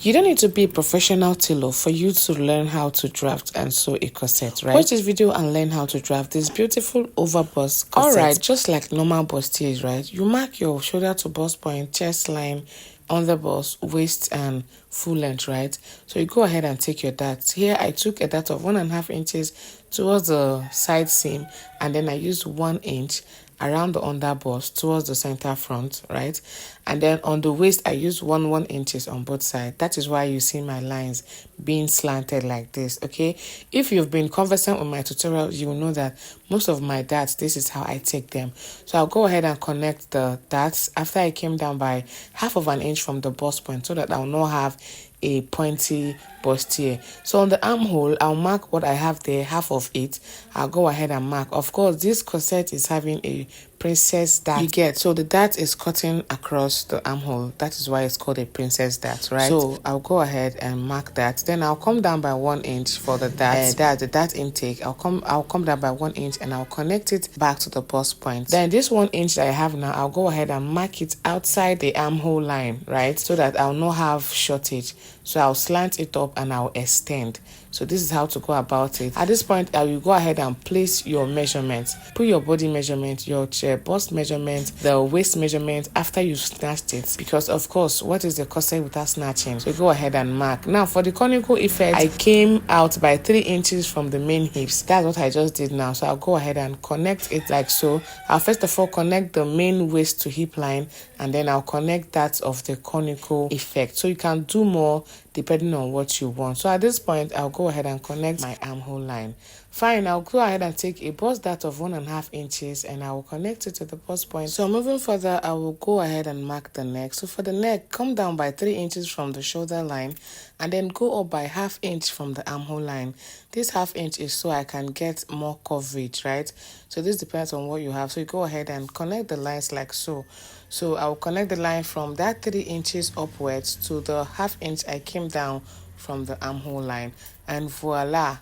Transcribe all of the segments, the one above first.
You don't need to be a professional tailor for you to learn how to draft and sew a corset, right? Watch this video and learn how to draft this beautiful overburst corset. Alright, just like normal bustiers, right? You mark your shoulder to bust point, chest line, underbust, waist, and full length, right? So you go ahead and take your darts. Here I took a dart of 1.5 inches towards the side seam, and then I used 1 inch around the underbust towards the center front, right? And then on the waist I used 1 inches on both sides. That is why you see my lines being slanted like this. Okay, if you've been conversant with my tutorial, you will know that most of my darts, this is how I take them. So I'll go ahead and connect the darts after I came down by 1/2 inch from the bust point, so that I'll not have a pointy bustier. So on the armhole, I'll mark what I have there, half of it. I'll go ahead and mark. Of course, this corset is having a princess dart, you get, so the dart is cutting across the armhole. That is why it's called a princess dart, right? So I'll go ahead and mark that. Then I'll come down by 1 inch for the dart, the dart intake. I'll come down by 1 inch and I'll connect it back to the bust point. Then this 1 inch that I have now, I'll go ahead and mark it outside the armhole line, right? So that I'll not have shortage. So I'll slant it up and I'll extend. So this is how to go about it. At this point, I will go ahead and place your measurements. Put your body measurement, your bust measurement, the waist measurement after you snatched it. Because of course, what is the corset without snatching? So go ahead and mark. Now for the conical effect, I came out by 3 inches from the main hips. That's what I just did now. So I'll go ahead and connect it like so. I'll first of all connect the main waist to hip line, and then I'll connect that of the conical effect. So you can do more depending on what you want. So at this point, I'll go ahead and connect my armhole line. Fine, I'll go ahead and take a bust dart of 1.5 inches and I will connect it to the bust point. So moving further, I will go ahead and mark the neck. So for the neck, come down by 3 inches from the shoulder line and then go up by 1/2 inch from the armhole line. This 1/2 inch is so I can get more coverage, right? So this depends on what you have. So you go ahead and connect the lines like so. So I'll connect the line from that 3 inches upwards to the 1/2 inch I came down from the armhole line, and voila,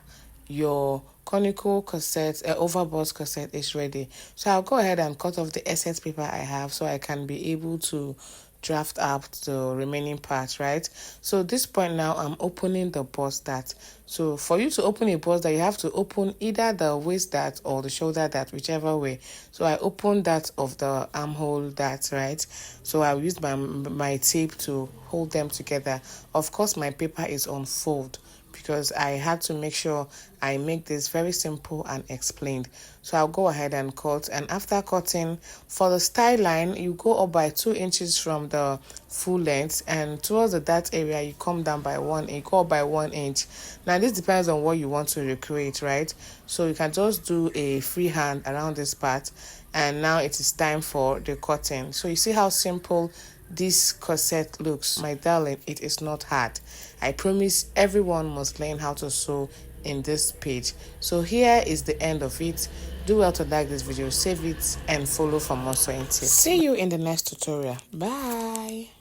your conical corset, overburst corset is ready. So I'll go ahead and cut off the excess paper I have so I can be able to draft up the remaining part, right? So this point now, I'm opening the bust dart. So for you to open a bust dart, you have to open either the waist dart or the shoulder dart, whichever way. So I opened that of the armhole dart, right? So I'll use my tape to hold them together. Of course, my paper is on fold because I had to make sure I make this very simple and explained. So I'll go ahead and cut, and after cutting, for the style line, you go up by 2 inches from the full length, and towards the dart area, you come down by 1 inch, go up by 1 inch. Now this depends on what you want to recreate, right? So you can just do a freehand around this part, and now it is time for the cutting. So you see how simple this corset looks, my darling. It is not hard. I promise everyone must learn how to sew in this page. So here is the end of it. Do well to like this video, save it, and follow for more sewing tips. See you in the next tutorial. Bye.